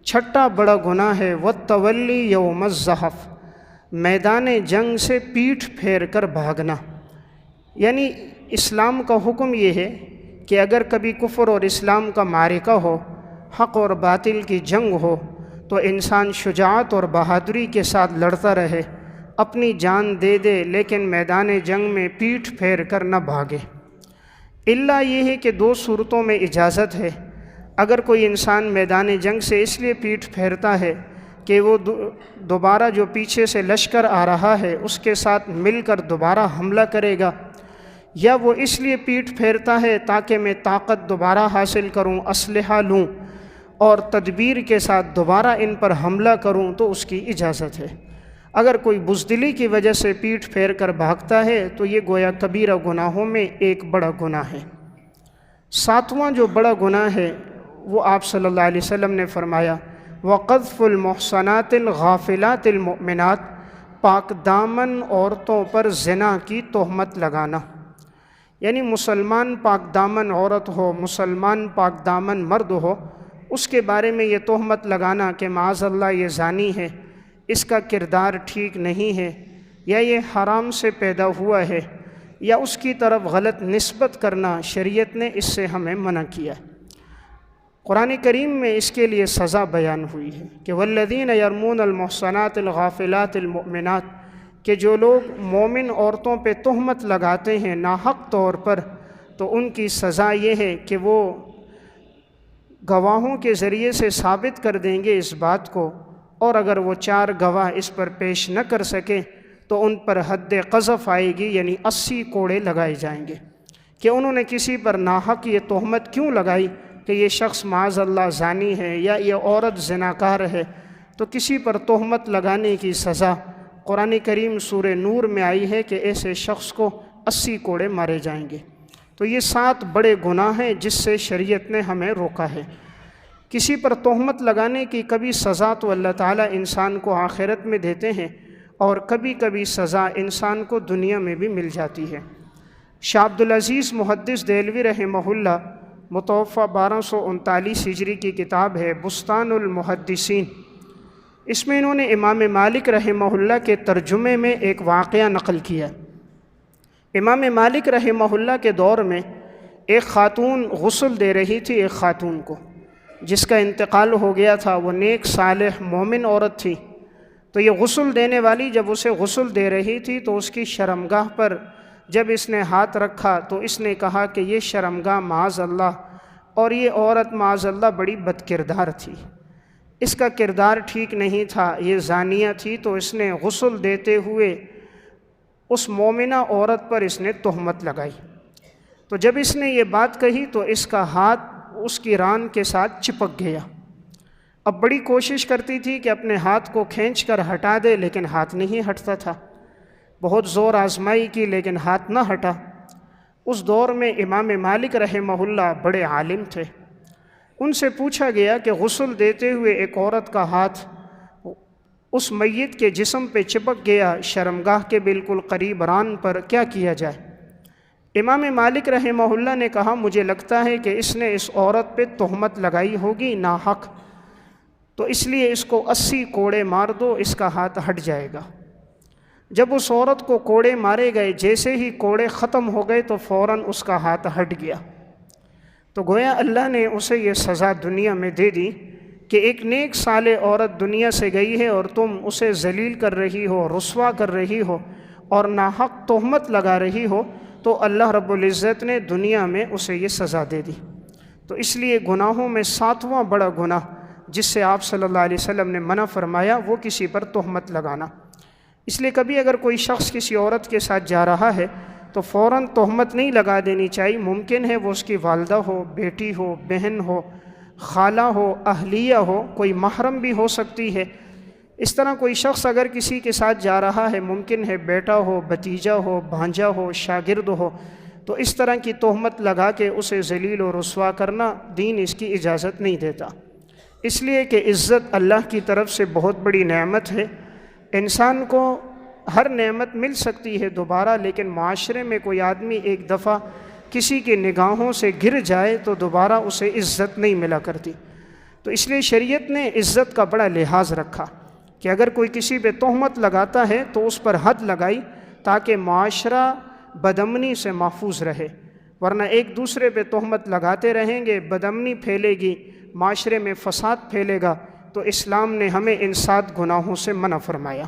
چھٹا بڑا گناہ ہے والتولی یوم الزحف، میدان جنگ سے پیٹھ پھیر کر بھاگنا۔ یعنی اسلام کا حکم یہ ہے کہ اگر کبھی کفر اور اسلام کا معرکہ ہو، حق اور باطل کی جنگ ہو، تو انسان شجاعت اور بہادری کے ساتھ لڑتا رہے، اپنی جان دے دے، لیکن میدان جنگ میں پیٹھ پھیر کر نہ بھاگے۔ الا یہ ہے کہ دو صورتوں میں اجازت ہے۔ اگر کوئی انسان میدان جنگ سے اس لیے پیٹھ پھیرتا ہے کہ وہ دوبارہ جو پیچھے سے لشکر آ رہا ہے اس کے ساتھ مل کر دوبارہ حملہ کرے گا، یا وہ اس لیے پیٹھ پھیرتا ہے تاکہ میں طاقت دوبارہ حاصل کروں، اسلحہ لوں اور تدبیر کے ساتھ دوبارہ ان پر حملہ کروں، تو اس کی اجازت ہے۔ اگر کوئی بزدلی کی وجہ سے پیٹھ پھیر کر بھاگتا ہے تو یہ گویا کبیرہ گناہوں میں ایک بڑا گناہ ہے۔ ساتواں جو بڑا گناہ ہے وہ آپ صلی اللہ علیہ وسلم نے فرمایا وَقَذْفُ الْمُحْصَنَاتِ الْغَافِلَاتِ الْمُؤْمِنَاتِ، پاک دامن عورتوں پر زنا کی تہمت لگانا۔ یعنی مسلمان پاک دامن عورت ہو، مسلمان پاک دامن مرد ہو، اس کے بارے میں یہ تہمت لگانا کہ معاذ اللہ یہ زانی ہے، اس کا کردار ٹھیک نہیں ہے، یا یہ حرام سے پیدا ہوا ہے، یا اس کی طرف غلط نسبت کرنا، شریعت نے اس سے ہمیں منع کیا ہے۔ قرآن کریم میں اس کے لیے سزا بیان ہوئی ہے کہ والذین یرمون المحصنات الغافلات المؤمنات، کہ جو لوگ مومن عورتوں پہ تہمت لگاتے ہیں ناحق طور پر، تو ان کی سزا یہ ہے کہ وہ گواہوں کے ذریعے سے ثابت کر دیں گے اس بات کو، اور اگر وہ 4 گواہ اس پر پیش نہ کر سکے تو ان پر حد قذف آئے گی، یعنی 80 کوڑے لگائے جائیں گے کہ انہوں نے کسی پر ناحق یہ تہمت کیوں لگائی کہ یہ شخص معاذ اللہ زانی ہے یا یہ عورت زناکار ہے۔ تو کسی پر تہمت لگانے کی سزا قرآن کریم سورہ نور میں آئی ہے کہ ایسے شخص کو 80 کوڑے مارے جائیں گے۔ تو یہ 7 بڑے گناہ ہیں جس سے شریعت نے ہمیں روکا ہے۔ کسی پر تہمت لگانے کی کبھی سزا تو اللہ تعالیٰ انسان کو آخرت میں دیتے ہیں، اور کبھی کبھی سزا انسان کو دنیا میں بھی مل جاتی ہے۔ شاہ عبدالعزیز محدث دہلوی رحمہ اللہ، متوفی 1239 ہجری کی کتاب ہے بستان المحدثین، اس میں انہوں نے امام مالک رحمہ اللہ کے ترجمے میں ایک واقعہ نقل کیا۔ امام مالک رحمہ اللہ کے دور میں ایک خاتون غسل دے رہی تھی ایک خاتون کو، جس کا انتقال ہو گیا تھا۔ وہ نیک صالح مومن عورت تھی۔ تو یہ غسل دینے والی جب اسے غسل دے رہی تھی تو اس کی شرمگاہ پر جب اس نے ہاتھ رکھا تو اس نے کہا کہ یہ شرمگاہ معاذ اللہ، اور یہ عورت معاذ اللہ بڑی بد کردار تھی، اس کا کردار ٹھیک نہیں تھا، یہ زانیہ تھی۔ تو اس نے غسل دیتے ہوئے اس مومنہ عورت پر اس نے تہمت لگائی۔ تو جب اس نے یہ بات کہی تو اس کا ہاتھ اس کی ران کے ساتھ چپک گیا۔ اب بڑی کوشش کرتی تھی کہ اپنے ہاتھ کو کھینچ کر ہٹا دے، لیکن ہاتھ نہیں ہٹتا تھا۔ بہت زور آزمائی کی لیکن ہاتھ نہ ہٹا۔ اس دور میں امام مالک رحمہ اللہ بڑے عالم تھے۔ ان سے پوچھا گیا کہ غسل دیتے ہوئے ایک عورت کا ہاتھ اس میت کے جسم پہ چپک گیا، شرمگاہ کے بالکل قریب ران پر، کیا کیا جائے؟ امام مالک رحمہ اللہ نے کہا مجھے لگتا ہے کہ اس نے اس عورت پہ تہمت لگائی ہوگی ناحق، تو اس لیے اس کو 80 کوڑے مار دو، اس کا ہاتھ ہٹ جائے گا۔ جب اس عورت کو کوڑے مارے گئے، جیسے ہی کوڑے ختم ہو گئے تو فوراً اس کا ہاتھ ہٹ گیا۔ تو گویا اللہ نے اسے یہ سزا دنیا میں دے دی کہ ایک نیک صالح عورت دنیا سے گئی ہے اور تم اسے ذلیل کر رہی ہو، رسوا کر رہی ہو اور ناحق تہمت لگا رہی ہو، تو اللہ رب العزت نے دنیا میں اسے یہ سزا دے دی۔ تو اس لیے گناہوں میں 7واں بڑا گناہ جس سے آپ صلی اللہ علیہ وسلم نے منع فرمایا وہ کسی پر تہمت لگانا۔ اس لیے کبھی اگر کوئی شخص کسی عورت کے ساتھ جا رہا ہے تو فوراً تہمت نہیں لگا دینی چاہیے۔ ممکن ہے وہ اس کی والدہ ہو، بیٹی ہو، بہن ہو، خالہ ہو، اہلیہ ہو، کوئی محرم بھی ہو سکتی ہے۔ اس طرح کوئی شخص اگر کسی کے ساتھ جا رہا ہے، ممکن ہے بیٹا ہو، بھتیجا ہو، بھانجا ہو، شاگرد ہو، تو اس طرح کی تہمت لگا کے اسے ذلیل و رسوا کرنا دین اس کی اجازت نہیں دیتا۔ اس لیے کہ عزت اللہ کی طرف سے بہت بڑی نعمت ہے۔ انسان کو ہر نعمت مل سکتی ہے دوبارہ، لیکن معاشرے میں کوئی آدمی ایک دفعہ کسی کی نگاہوں سے گر جائے تو دوبارہ اسے عزت نہیں ملا کرتی۔ تو اس لیے شریعت نے عزت کا بڑا لحاظ رکھا کہ اگر کوئی کسی پہ تہمت لگاتا ہے تو اس پر حد لگائی تاکہ معاشرہ بدامنی سے محفوظ رہے، ورنہ ایک دوسرے پہ تہمت لگاتے رہیں گے، بدامنی پھیلے گی، معاشرے میں فساد پھیلے گا، تو اسلام نے ہمیں ان 7 گناہوں سے منع فرمایا۔